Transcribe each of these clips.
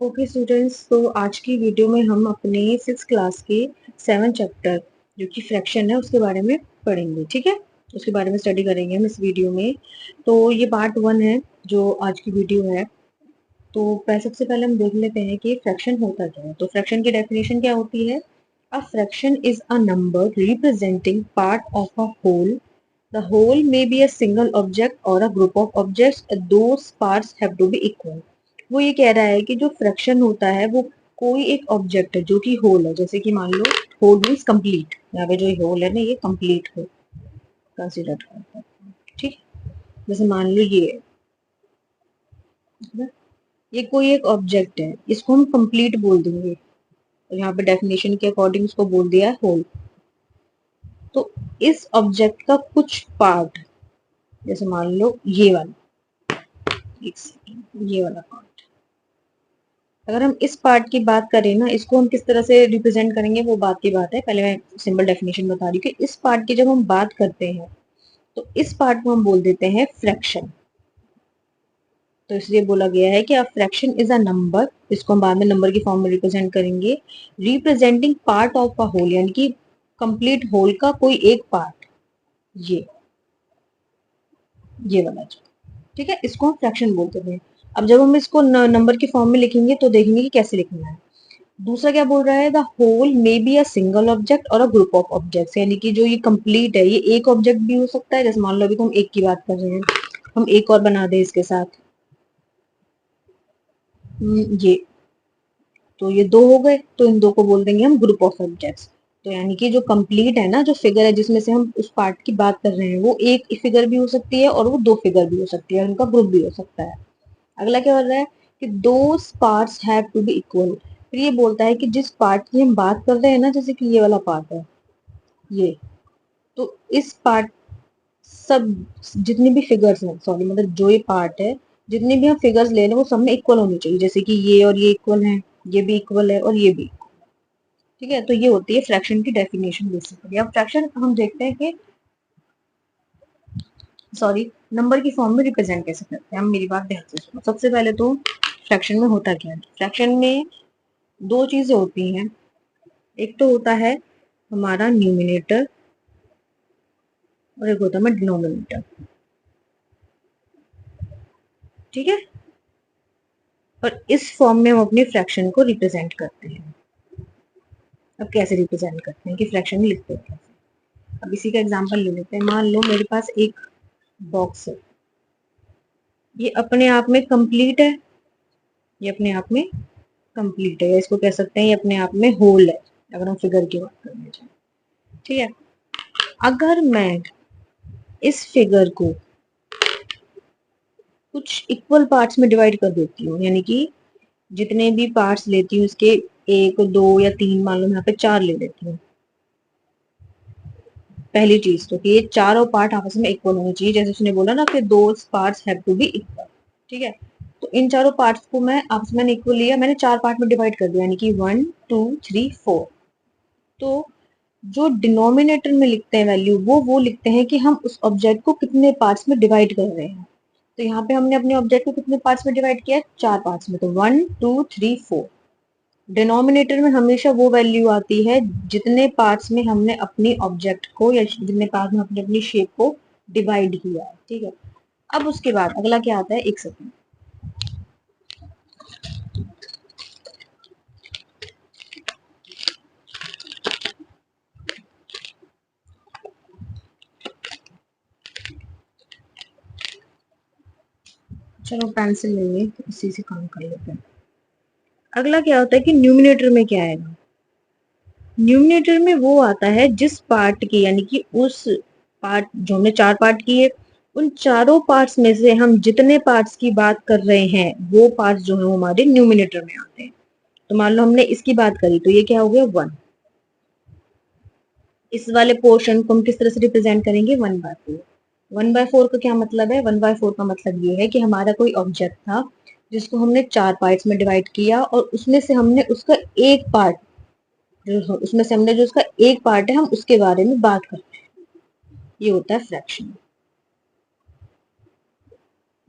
Okay students, तो आज की वीडियो में हम अपने 6 क्लास के 7 चैप्टर जो कि फ्रैक्शन है उसके बारे में पढ़ेंगे। ठीक है, उसके बारे में स्टडी करेंगे हम इस वीडियो में। तो ये पार्ट 1 है जो आज की वीडियो है। तो सबसे पहले हम देख लेते हैं कि फ्रैक्शन होता क्या है। तो फ्रैक्शन की डेफिनेशन क्या होती है? A fraction is a number representing part of a whole. The whole may be a single object और a group of objects, those parts have to be equal. वो ये कह रहा है कि जो फ्रैक्शन होता है वो कोई एक ऑब्जेक्ट है जो कि होल है। जैसे कि मान लो होल मीन्स कंप्लीट, यहाँ पे जो होल है ना ये कंप्लीट हो कंसिडर करते हैं। ठीक है, जैसे मान लो ये है, ये कोई एक ऑब्जेक्ट है, इसको हम कंप्लीट बोल देंगे और यहाँ पे डेफिनेशन के अकॉर्डिंग इसको बोल दिया है होल। तो इस ऑब्जेक्ट का कुछ पार्ट, जैसे मान लो ये वाला, एक सेकेंड, ये वाला पार्ट, अगर हम इस पार्ट की बात करें ना, इसको हम किस तरह से रिप्रेजेंट करेंगे वो बात की बात है। पहले मैं सिंपल डेफिनेशन बता रही हूँ कि इस पार्ट की जब हम बात करते हैं तो इस पार्ट को हम बोल देते हैं फ्रैक्शन। तो इसलिए बोला गया है कि अ फ्रैक्शन इज अ नंबर, इसको हम बाद में नंबर की फॉर्म में रिप्रेजेंट करेंगे, representing part of a whole, यानी कि कंप्लीट होल का कोई एक पार्ट, ये ये वाला जो, ठीक है, इसको हम फ्रैक्शन बोलते हैं। अब जब हम इसको नंबर की फॉर्म में लिखेंगे तो देखेंगे कि कैसे लिखना है। दूसरा क्या बोल रहा है? The whole may be a single object और अ ग्रुप ऑफ ऑब्जेक्ट्स, यानी कि जो ये कंप्लीट है ये एक ऑब्जेक्ट भी हो सकता है। जैसे मान लो अभी तो हम एक की बात कर रहे हैं, हम एक और बना दे इसके साथ, ये, तो ये दो हो गए, तो इन दो को बोल देंगे हम ग्रुप ऑफ ऑब्जेक्ट्स। तो यानी कि जो कंप्लीट है ना, जो फिगर है जिसमें से हम उस पार्ट की बात कर रहे हैं, वो एक फिगर भी हो सकती है और वो दो फिगर भी हो सकती है, उनका ग्रुप भी हो सकता है। अगला क्या बोल रहा है कि दो parts have to be equal. फिर ये बोलता है कि जिस पार्ट की हम बात कर रहे हैं ना, जैसे कि ये वाला पार्ट है ये, तो इस पार्ट, सब जितनी भी फिगर्स हैं, सॉरी मतलब जो ये पार्ट है, जितने भी हम फिगर्स ले रहे हैं वो सब में इक्वल होनी चाहिए। जैसे कि ये और ये इक्वल है, ये भी इक्वल है और ये भी। ठीक है, तो ये होती है फ्रैक्शन की डेफिनेशन बेसिकली। अब फ्रैक्शन हम देखते हैं कि, सॉरी, नंबर की फॉर्म में रिप्रेजेंट कैसे करते हैं। हम मेरी बात ध्यान से सुनो। सबसे पहले तो फ्रैक्शन में होता क्या है? फ्रैक्शन में दो चीजें होती हैं। एक तो होता है हमारा न्यूमिनेटर और एक होता है डिनोमिनेटर। ठीक है, और इस फॉर्म में हम अपनी फ्रैक्शन को रिप्रेजेंट करते हैं। अब कैसे रिप्रेजेंट करते हैं कि फ्रैक्शन लिखते हैं कैसे? अब इसी का एग्जांपल ले लेते हैं। मान लो मेरे पास एक बॉक्स है, ये अपने आप में कंप्लीट है, ये अपने आप में कंप्लीट है, या इसको कह सकते हैं ये अपने आप में होल है, अगर हम फिगर की बात करने जाए। ठीक है, अगर मैं इस फिगर को कुछ इक्वल पार्ट्स में डिवाइड कर देती हूँ, यानी कि जितने भी पार्ट्स लेती हूँ इसके, एक दो या तीन, मान लो यहाँ पे चार ले लेती हूँ। पहली चीज तो कि ये चारों पार्ट आपस में इक्वल होने चाहिए, जैसे उसने बोला ना कि दो parts have to be equal. ठीक है, तो इन चारों पार्ट्स को मैं आपस में इक्वल लिया, मैंने चार पार्ट में डिवाइड कर दिया, यानी कि 1 2 3 4। तो जो डिनोमिनेटर में लिखते हैं वैल्यू, वो लिखते हैं कि हम उस ऑब्जेक्ट को कितने पार्ट्स में डिवाइड कर रहे हैं। तो यहाँ पे हमने अपने ऑब्जेक्ट को कितने पार्ट्स में डिवाइड किया है? चार पार्ट्स में, तो 1 2 3 4। डिनोमिनेटर में हमेशा वो वैल्यू आती है जितने पार्ट्स में हमने अपनी ऑब्जेक्ट को, या जितने पार्ट्स में अपनी अपनी शेप को डिवाइड किया है। ठीक है, अब उसके बाद अगला क्या आता है, एक सेकंड। चलो पेंसिल लेंगे, इसी से काम कर लेते हैं। अगला क्या होता है कि न्यूमिनेटर में क्या आएगा? न्यूमिनेटर में वो आता है जिस पार्ट की, यानी कि उस पार्ट जो हमने चार पार्ट किए, उन चारों पार्ट्स में से हम जितने पार्ट्स की बात कर रहे हैं वो पार्ट्स जो है वो हमारे न्यूमिनेटर में आते हैं। तो मान लो हमने इसकी बात करी, तो ये क्या हो गया? 1। इस वाले पोर्शन को हम किस तरह से रिप्रेजेंट करेंगे? 1/4। 1/4 का क्या मतलब है? 1/4 का मतलब ये है कि हमारा कोई ऑब्जेक्ट था जिसको हमने चार पार्ट्स में डिवाइड किया, और उसमें से हमने उसका एक पार्ट, जो उसमें से हमने जो उसका एक पार्ट है हम उसके बारे में बात करते हैं, ये होता है फ्रैक्शन।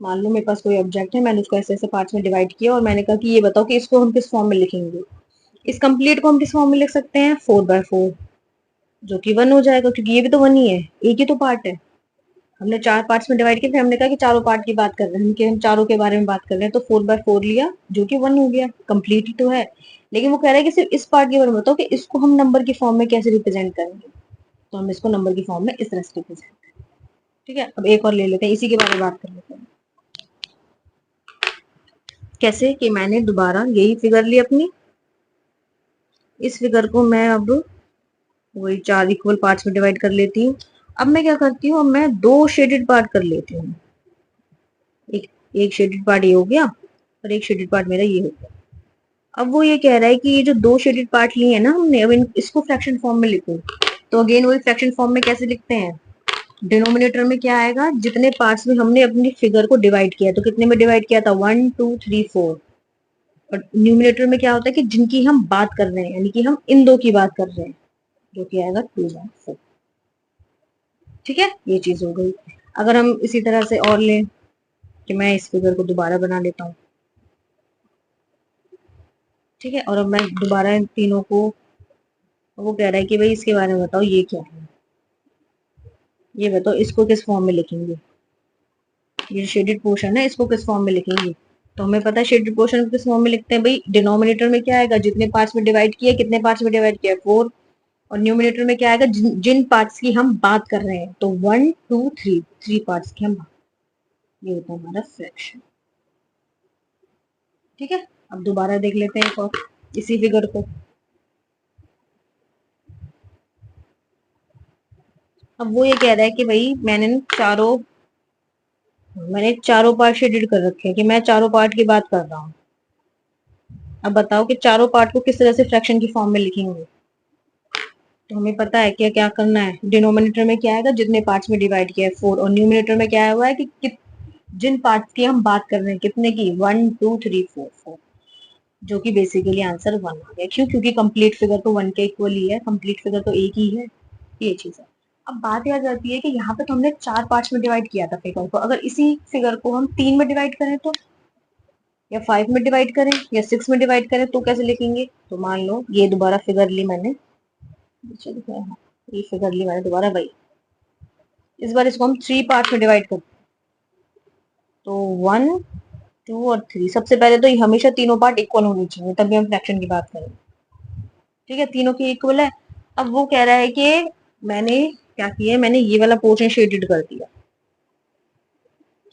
मान लो मेरे पास कोई ऑब्जेक्ट है, मैंने उसको ऐसे ऐसे पार्ट्स में डिवाइड किया और मैंने कहा कि ये बताओ कि इसको हम किस फॉर्म में लिखेंगे। इस कंप्लीट को हम किस फॉर्म में लिख सकते हैं, 4/4, जो कि 1 हो जाएगा, क्योंकि ये भी तो 1 ही है, एक ही तो पार्ट है। हमने 4 पार्ट्स में डिवाइड किया, फिर हमने कहा कि चारों पार्ट की बात कर रहे हैं, कि हम चारों के बारे में बात कर रहे हैं, तो 4/4 लिया, जो कि 1 हो गया, कंप्लीट ही तो है। लेकिन वो कह रहा है कि सिर्फ इस पार्ट के बारे में बताओ कि इसको हम नंबर की फॉर्म में कैसे रिप्रेजेंट करेंगे। तो हम इसको नंबर की फॉर्म में इस तरह से रिप्रेजेंट करेंगे। ठीक है, अब एक और ले लेते हैं, इसी के बारे में बात कर लेते हैं। कैसे कि मैंने दोबारा यही फिगर ली अपनी, इस फिगर को मैं अब वही 4 इक्वल पार्ट्स में डिवाइड कर लेती हूँ। अब मैं क्या करती हूँ, अब मैं 2 शेडेड पार्ट कर लेती हूँ। एक शेडेड पार्ट ये हो गया और एक शेडेड पार्ट मेरा ये हो गया। अब वो ये कह रहा है कि ये जो 2 शेडेड पार्ट लिए हैं ना हमने, अब इसको फ्रैक्शन फॉर्म में लिखो। तो अगेन वही फ्रैक्शन फॉर्म में कैसे लिखते हैं, डिनोमिनेटर में क्या आएगा, जितने पार्ट्स में हमने अपनी फिगर को डिवाइड किया, तो कितने में डिवाइड किया था, 1 2 3 4। और न्यूमिनेटर में क्या होता है कि जिनकी हम बात कर रहे हैं, यानी कि हम इन दो की बात कर रहे हैं, जो कि आएगा 2/4। ठीक है, ये चीज हो गई। अगर हम इसी तरह से और लें, कि मैं इस फिगर को दोबारा बना लेता हूँ। ठीक है, और अब मैं दोबारा इन तीनों को, वो कह रहा है कि भाई इसके बारे में बताओ ये क्या है, ये बताओ इसको किस फॉर्म में लिखेंगे, ये शेडेड पोर्शन है इसको किस फॉर्म में लिखेंगे। तो हमें पता है शेडेड पोर्शन किस फॉर्म में लिखते हैं भाई, डिनोमिनेटर में क्या आएगा, जितने पार्ट्स में डिवाइड किया, कितने पार्ट्स में डिवाइड किया, 4। और न्यूमिनेटर में क्या आएगा, जिन पार्ट्स की हम बात कर रहे हैं, तो 1 2 3 पार्ट्स की हम बात, ये होता है हमारा फ्रैक्शन। ठीक है, अब दोबारा देख लेते हैं एक और इसी फिगर को। अब वो ये कह रहा है कि भाई मैंने चारों पार्ट शेडेड कर रखे हैं, कि मैं चारों पार्ट की बात कर रहा हूँ। अब बताओ कि चारों पार्ट को किस तरह से फ्रैक्शन की फॉर्म में लिखेंगे। तो हमें पता है कि क्या करना है, डिनोमिनेटर में क्या आएगा, जितने पार्ट्स में डिवाइड किया है 4, और न्यूमिनेटर में क्या आया हुआ है कि जिन पार्ट्स की हम बात कर रहे हैं, कितने की, 1 2 3 4, जो कि बेसिकली आंसर 1 आ गया। क्यों, क्योंकि कंप्लीट फिगर तो 1 के इक्वल ही है, कंप्लीट फिगर तो एक ही है, ये चीज है। अब बात यह जाती है कि यहाँ पे तो हमने 4 पार्ट्स में डिवाइड किया था फिगर को, अगर इसी फिगर को हम 3 में डिवाइड करें तो, या 5 में डिवाइड करें, या 6 में डिवाइड करें, तो कैसे लिखेंगे। तो मान लो ये दोबारा फिगर ली मैंने, ये फिगर ली मैंने दोबारा भाई, इस बार इसको हम 3 पार्ट में डिवाइड करते हैं। तो 1 2 और 3, सबसे पहले तो ये हमेशा तीनों पार्ट इक्वल होने चाहिए, तभी हम फ्रैक्शन की बात करें। ठीक है, तीनों की इक्वल है। अब वो कह रहा है कि मैंने क्या किया है, मैंने ये वाला पोर्शन शेडेड कर दिया,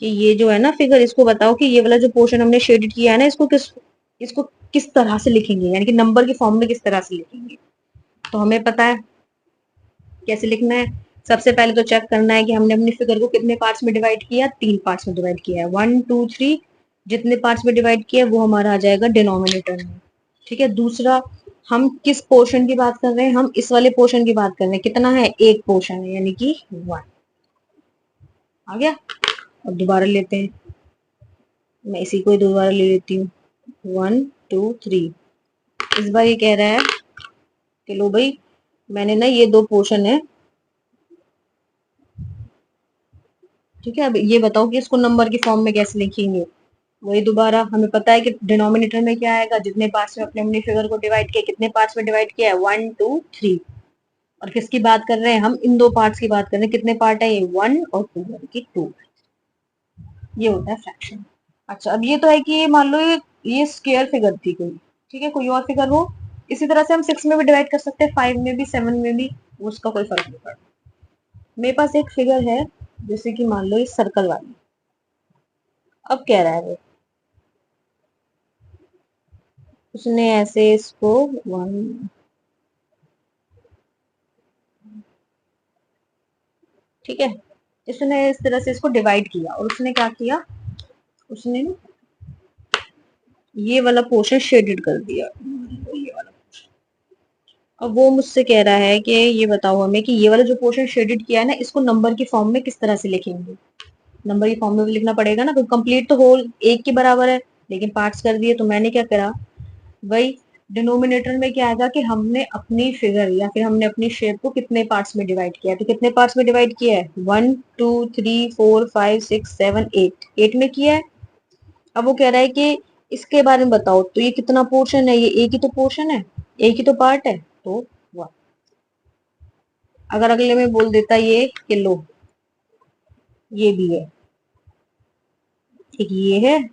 कि ये जो है ना फिगर, इसको बताओ कि ये वाला जो पोर्शन हमने शेडेड किया है ना, इसको किस तरह से लिखेंगे, यानी कि नंबर की फॉर्म में किस तरह से लिखेंगे। तो हमें पता है कैसे लिखना है। सबसे पहले तो चेक करना है कि हमने अपनी फिगर को कितने पार्ट्स में डिवाइड किया, 3 पार्ट्स में डिवाइड किया है, 1 2 3। जितने पार्ट्स में डिवाइड किया वो हमारा आ जाएगा डिनोमिनेटर में। ठीक है, दूसरा, हम किस पोर्शन की बात कर रहे हैं, हम इस वाले पोर्शन की बात कर रहे हैं, कितना है, एक पोर्शन है, यानी कि 1 आ गया। अब दोबारा लेते हैं, मैं इसी को ही दोबारा ले लेती हूँ, 1 2 3। इस बार ये कह रहा है कि लो भाई, मैंने ना ये 2 पोर्शन है, ठीक है, अब ये बताओ कि इसको नंबर की फॉर्म में कैसे लिखेंगे। वही दोबारा हमें पता है कि डिनोमिनेटर में क्या आएगा, जितने पार्ट्स में अपने अपनी फिगर को डिवाइड किया, कितने पार्ट्स में डिवाइड किया है, 1 2 3। और किसकी बात कर रहे हैं, हम इन 2 पार्ट्स की बात कर रहे हैं, कितने पार्ट है ये, 1 और 2, यानी कि 2। ये होता है फ्रैक्शन। अच्छा, अब ये तो है कि मान लो ये स्क्वायर फिगर थी कोई, ठीक है, कोई और फिगर हो, इसी तरह से हम 6 में भी डिवाइड कर सकते हैं, 5 में भी, 7 में भी, उसका कोई फर्क नहीं पड़ता। मेरे पास एक फिगर है, जैसे कि मान लो इस सर्कल वाली। अब कह रहा है वो, उसने ऐसे इसको 1, ठीक है, इसने इस तरह से इसको डिवाइड किया, और उसने क्या किया, उसने ये वाला पोर्शन शेडेड कर दिया, ये वाला। अब वो मुझसे कह रहा है कि ये बताओ हमें कि ये वाला जो पोर्शन शेडेड किया है ना, इसको नंबर की फॉर्म में किस तरह से लिखेंगे। नंबर की फॉर्म में भी लिखना पड़ेगा ना, क्योंकि कंप्लीट तो होल एक के बराबर है, लेकिन पार्ट्स कर दिए। तो मैंने क्या करा भाई, डिनोमिनेटर में क्या आएगा कि हमने अपनी फिगर या फिर हमने अपनी शेप को कितने पार्ट्स में डिवाइड किया है। तो कितने पार्ट्स में डिवाइड किया है? 1 2 3 4 5 6 7 8, 8 में किया है। अब वो कह रहा है कि इसके बारे में बताओ, तो ये कितना पोर्शन है? ये एक ही तो पोर्शन है, एक ही तो पार्ट है, तो 1। अगर अगले में बोल देता ये कि लो ये भी है, एक ये है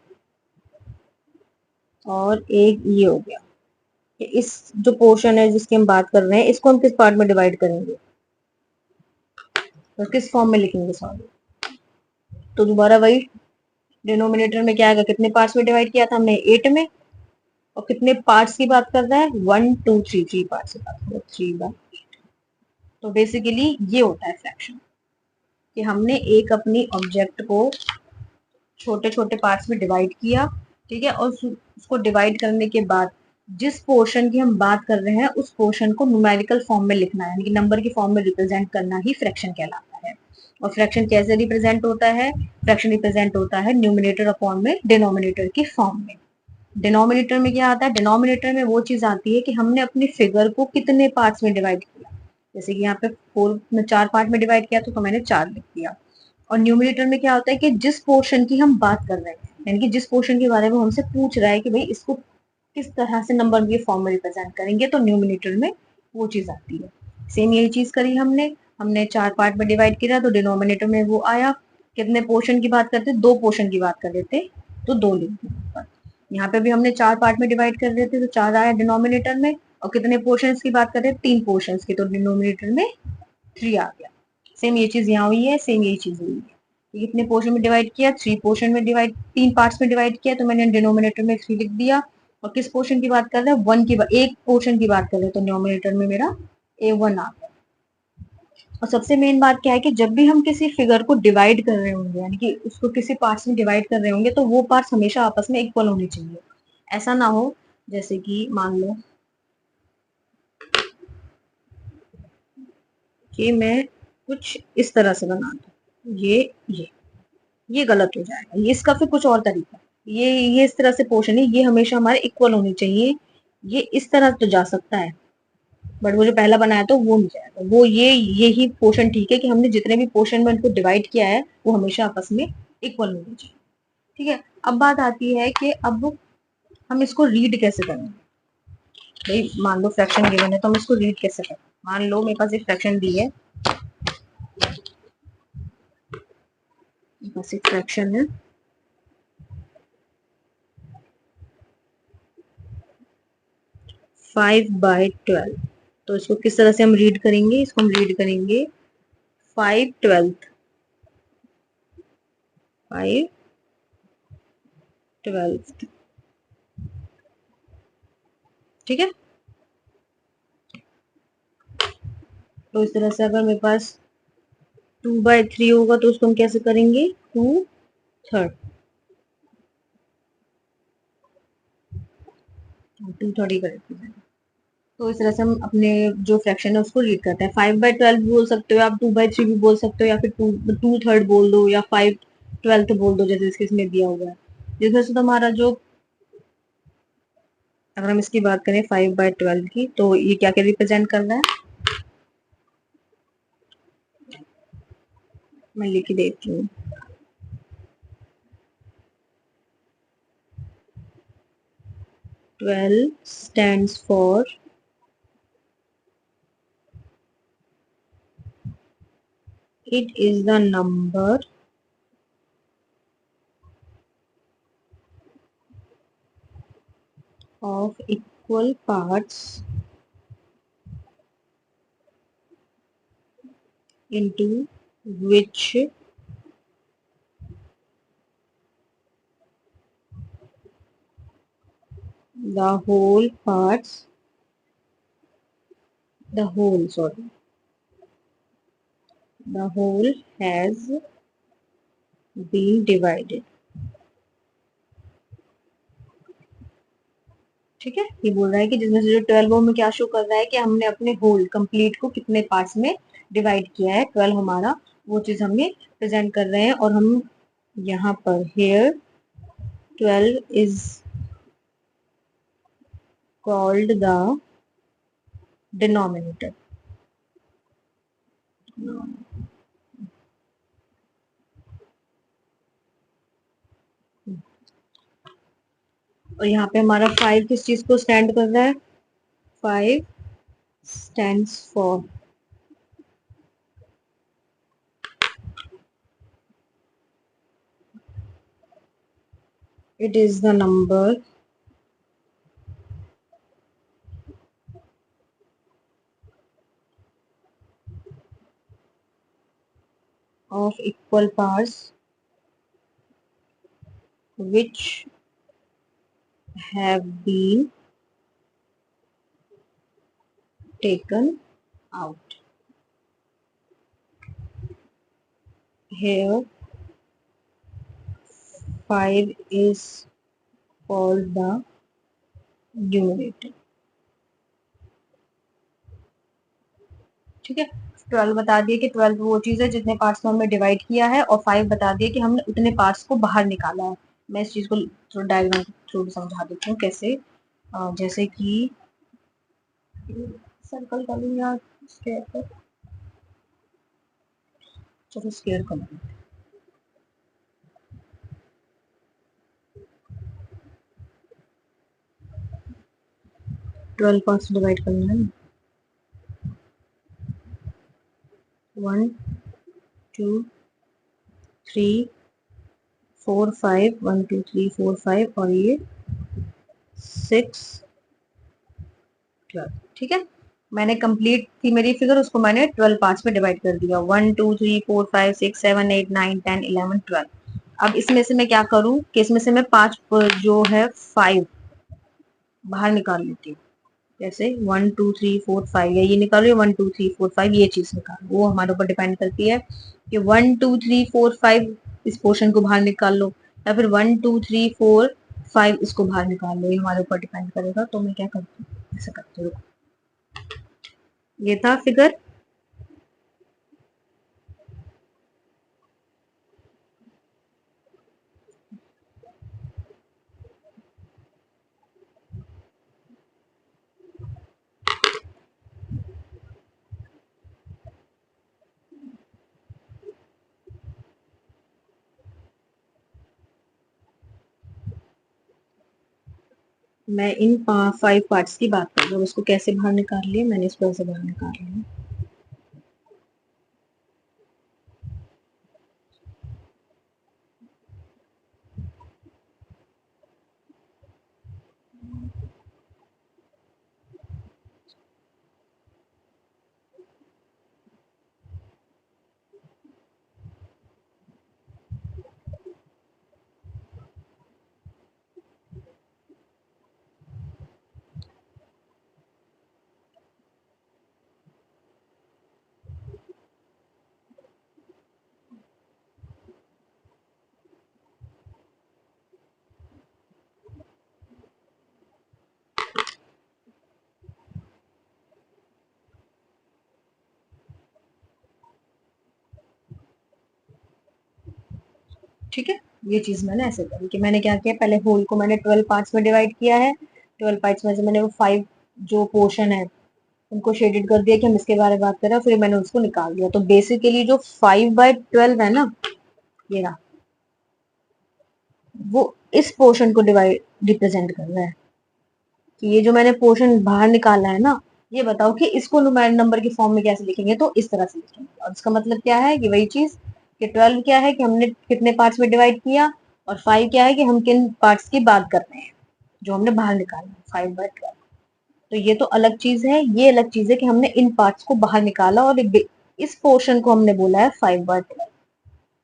और एक ये हो गया, कि इस जो पोर्शन है जिसकी हम बात कर रहे हैं इसको हम किस पार्ट में डिवाइड करेंगे, तो किस फॉर्म में लिखेंगे, सॉरी। तो दोबारा वही, डिनोमिनेटर में क्या आएगा, कितने पार्ट्स में डिवाइड किया था हमने, 8 में। और कितने पार्ट्स की बात कर रहा है, 1 2 3, 3 पार्ट्स की बात कर रहा है, 3/। तो बेसिकली ये होता है फ्रैक्शन, कि हमने एक अपनी ऑब्जेक्ट को छोटे छोटे पार्ट्स में डिवाइड किया, ठीक है, और उसको डिवाइड करने के बाद जिस पोर्शन की हम बात कर रहे हैं उस पोर्शन को न्यूमेरिकल फॉर्म में लिखना है, यानी कि नंबर की फॉर्म में रिप्रेजेंट करना ही फ्रैक्शन कहलाता है। और फ्रैक्शन कैसे रिप्रेजेंट होता है? फ्रैक्शन रिप्रेजेंट होता है न्यूमिनेटर अपॉन में डिनोमिनेटर की फॉर्म में। डिनोमिनेटर में क्या आता है? डिनोमिनेटर में वो चीज आती है कि हमने अपनी फिगर को कितने पार्ट्स में डिवाइड किया। जैसे कि यहाँ पे 4 में 4 पार्ट में डिवाइड किया तो मैंने 4 लिख दिया। और न्यूमिनेटर में क्या होता है कि जिस पोर्शन की हम बात कर रहे हैं, यानी कि जिस पोर्शन के बारे में हमसे पूछ रहा है कि भाई इसको किस तरह से नंबर के फॉर्म में रिप्रेजेंट करेंगे, तो न्यूमिनेटर में वो चीज आती है। सेम यही चीज करी हमने हमने 4 पार्ट में डिवाइड किया तो डिनोमिनेटर में वो आया। कितने पोर्शन की बात करते, 2 पोर्शन की बात कर लेते तो 2 लिख दिया। यहाँ पे भी हमने 4 पार्ट में डिवाइड कर रहे थे तो 4 आया डिनोमिनेटर में। और कितने पोर्शन की बात कर रहे हैं, 3 पोर्शन की, तो डिनोमिनेटर में 3 आ गया। सेम ये चीज यहाँ हुई है, सेम यही चीज हुई है। कितने पोर्शन में डिवाइड किया, 3 पोर्शन में डिवाइड, 3 पार्ट्स में डिवाइड किया तो मैंने डिनोमिनेटर में 3 लिख दिया। और किस पोर्शन की बात कर रहे हैं, 1 की, एक पोर्शन की बात कर रहे हैं, तो डिनोमिनेटर में मेरा A1 आ गया। और सबसे मेन बात क्या है कि जब भी हम किसी फिगर को डिवाइड कर रहे होंगे, यानी कि उसको किसी पार्ट्स में डिवाइड कर रहे होंगे, तो वो पार्ट्स हमेशा आपस में इक्वल होने चाहिए। ऐसा ना हो जैसे कि मान लो कि मैं कुछ इस तरह से बना दूं, ये गलत हो जाएगा, ये इसका फिर कुछ और तरीका। ये इस तरह से पोर्शन है, ये हमेशा हमारे इक्वल होने चाहिए। ये इस तरह तो जा सकता है, बट वो जो पहला बनाया तो वो नहीं जाएगा। वो यही पोर्शन ठीक है कि हमने जितने भी पोर्शन में उनको डिवाइड किया है वो हमेशा आपस में इक्वल होने चाहिए। ठीक है, अब बात आती है कि अब हम इसको रीड कैसे करेंगे। भाई मान लो फ्रैक्शन गिवन है तो हम इसको रीड कैसे करें। मान लो मेरे पास एक फ्रैक्शन दी है, बस एक फ्रैक्शन है 5/12। तो इसको किस तरह से हम रीड करेंगे, इसको हम रीड करेंगे 5/12, 5/12। ठीक है, तो इस तरह से अगर मेरे पास 2/3 होगा तो उसको हम कैसे करेंगे, 2/3, 2/3 ही करेंगे। तो इस तरह से हम अपने जो फ्रैक्शन है उसको रीड करते हैं। 5/12 भी बोल सकते हो आप, 2/3 भी बोल सकते हो, या फिर 2/3 बोल दो, या 5/12 बोल दो, जैसे इसमें दिया हुआ है। जिस से तो हमारा जो, अगर हम इसकी बात करें 5/12 की, तो ये क्या क्या रिप्रेजेंट कर रहा है, मैं लिख देती हूँ। Twelve stands for it is the number of equal parts into which the whole parts the whole sorry the whole has been divided। ठीक है, ये बोल रहा है कि जिसमें से जो 12 में क्या शो कर रहा है कि हमने अपने होल कंप्लीट को कितने पार्ट्स में डिवाइड किया है, 12 हमारा वो चीज हमें प्रेजेंट कर रहे हैं। और हम यहाँ पर here 12 is called the denominator. और यहाँ पे हमारा 5 किस चीज को स्टैंड कर रहा है? 5 stands for, it is the number of equal parts which have been taken out. Here 5 is called the numerator. ठीक है, 12 बता दिए कि 12 वो चीज है जितने पार्ट्स में हमने डिवाइड किया है, और 5 बता दिए कि हमने उतने पार्ट्स को बाहर निकाला है। मैं इस चीज को थोड़ा डायग्राम थ्रू समझा देती हूँ कैसे। जैसे कि सर्कल कर लूँ या स्क्वायर कर, चलो स्क्वायर कर लूँ। 12 पार्ट्स डिवाइड करना है। 1 2 3 4 5, 1 2 3 4 5, और ये 6 12। ठीक है, मैंने कंप्लीट थी मेरी फिगर, उसको मैंने 12 पार्ट्स में डिवाइड कर दिया। 1 2 3 4 5 6 7 8 9 10 11 12। अब इसमें से मैं क्या करूं कि इसमें से मैं 5 जो है 5 बाहर निकाल लेती हूँ। जैसे 1 2 3 4 5, या ये निकालो, या 1 2 3 4 5 ये चीज निकालो, वो हमारे ऊपर डिपेंड करती है कि 1 2 3 4 5 इस पोर्शन को बाहर निकाल लो, या फिर 1 2 3 4 5 इसको बाहर निकाल लो, ये हमारे ऊपर डिपेंड करेगा। तो मैं क्या करती हूँ, ऐसा करती हूँ। ये था फिगर। मैं इन 5 पार्ट्स की बात कर रही हूँ, उसको कैसे बाहर निकाल लिया मैंने, इसको ऐसे बाहर निकाल लिया। ठीक है, ये चीज मैंने ऐसे करी कि मैंने क्या किया, पहले होल को मैंने 12 पार्ट्स में डिवाइड किया है। 12 पार्ट्स में से मैंने वो 5 जो पोर्शन है उनको शेडेड कर दिया कि हम इसके बारे में बात कर रहे हैं, फिर मैंने उसको निकाल दिया। तो बेसिकली जो 5/12 है ना, ये रहा, वो इस पोर्शन को डिवाइड रिप्रेजेंट कर रहा है। कि ये जो मैंने पोर्शन बाहर निकाला है ना, ये बताओ कि इसको नंबर के फॉर्म में कैसे लिखेंगे, तो इस तरह से लिखेंगे। और इसका मतलब क्या है कि वही चीज कि 12 क्या है कि हमने कितने पार्ट्स में डिवाइड किया, और 5 क्या है कि हम किन पार्ट्स की बात कर रहे हैं जो हमने बाहर निकाला, 5/12। तो ये तो अलग चीज है, ये अलग चीज है कि हमने इन पार्ट्स को बाहर निकाला, और इस पोर्शन को हमने बोला है 5/12।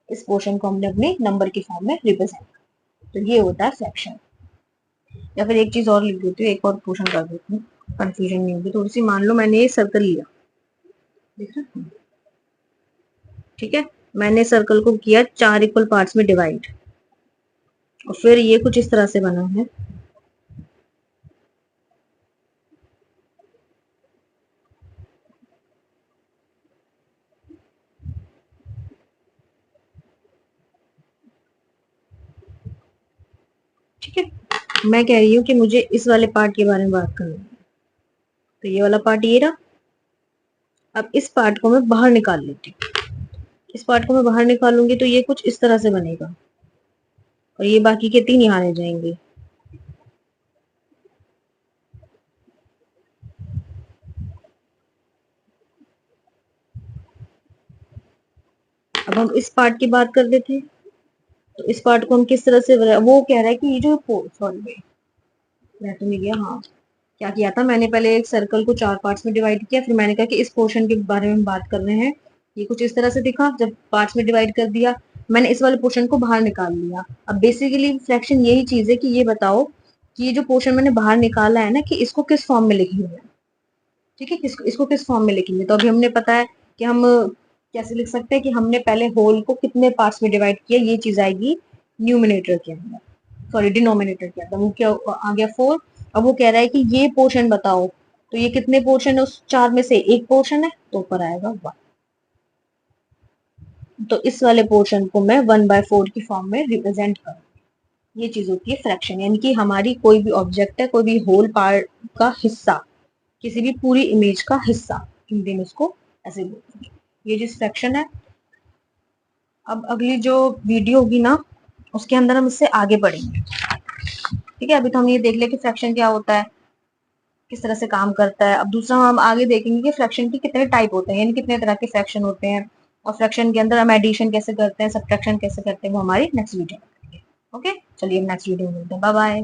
इस पोर्शन को हमने अपने नंबर की फॉर्म में रिप्रेजेंट। तो ये होता है फ्रैक्शन। या फिर एक चीज और लिख देती हूँ, एक और पोर्शन कर देती हूँ, कंफ्यूजन नहीं होगी थोड़ी सी। मान लो मैंने ये सर्कल लिया, देख रहे हो? ठीक है, मैंने सर्कल को किया 4 इक्वल पार्ट्स में डिवाइड, और फिर ये कुछ इस तरह से बना है। ठीक है, मैं कह रही हूँ कि मुझे इस वाले पार्ट के बारे में बात करनी है। तो ये वाला पार्ट ये रहा। अब इस पार्ट को मैं बाहर निकाल लेती हूँ। इस पार्ट को मैं बाहर निकालूंगी तो ये कुछ इस तरह से बनेगा और ये बाकी के 3 यहाँ रह जाएंगे। अब हम इस पार्ट की बात कर लेते हैं। तो इस पार्ट को हम किस तरह से वो कह रहा है कि ये जो सॉरी मैं तो नहीं गया। हाँ, क्या किया था मैंने, पहले एक सर्कल को 4 पार्ट्स में डिवाइड किया, फिर मैंने कहा कि इस पोर्शन के बारे में बात कर रहे हैं। ये कुछ इस तरह से दिखा, जब पार्ट्स में डिवाइड कर दिया मैंने इस वाले पोर्शन को बाहर निकाल लिया। अब बेसिकली फ्रैक्शन यही चीज है कि ये बताओ कि ये जो पोर्शन मैंने बाहर निकाला है ना, कि इसको किस फॉर्म में लिखेंगे। ठीक है, इसको किस फॉर्म में लिखेंगे। तो अभी हमने पता है कि हम कैसे लिख सकते हैं कि हमने पहले होल को कितने पार्ट्स में डिवाइड किया, ये चीज आएगी न्यूमिनेटर के अंदर, सॉरी डिनोमिनेटर के अंदर। वो क्या आ गया 4। अब वो कह रहा है कि ये पोर्शन बताओ, तो ये कितने पोर्शन है उस 4 में से एक पोर्शन है, तो ऊपर आएगा 1। तो इस वाले पोर्शन को मैं 1/4 की फॉर्म में रिप्रेजेंट करूँ। ये चीज होती है फ्रैक्शन, यानी कि हमारी कोई भी ऑब्जेक्ट है, कोई भी होल पार्ट का हिस्सा, किसी भी पूरी इमेज का हिस्सा, हिंदी में उसको ऐसे बोलते हैं। ये चीज फ्रैक्शन है। अब अगली जो वीडियो होगी ना, उसके अंदर हम इससे आगे बढ़ेंगे। ठीक है, अभी तो हम ये देख ले कि फ्रैक्शन क्या होता है, किस तरह से काम करता है। अब दूसरा हम आगे देखेंगे कि फ्रैक्शन के कितने टाइप होते हैं, यानी कितने तरह के फ्रैक्शन होते हैं, और फ्रैक्शन के अंदर हम एडिशन कैसे करते हैं, सब्ट्रैक्शन कैसे करते हैं, वो हमारी नेक्स्ट वीडियो में। ओके, चलिए नेक्स्ट वीडियो में मिलते हैं। Bye bye.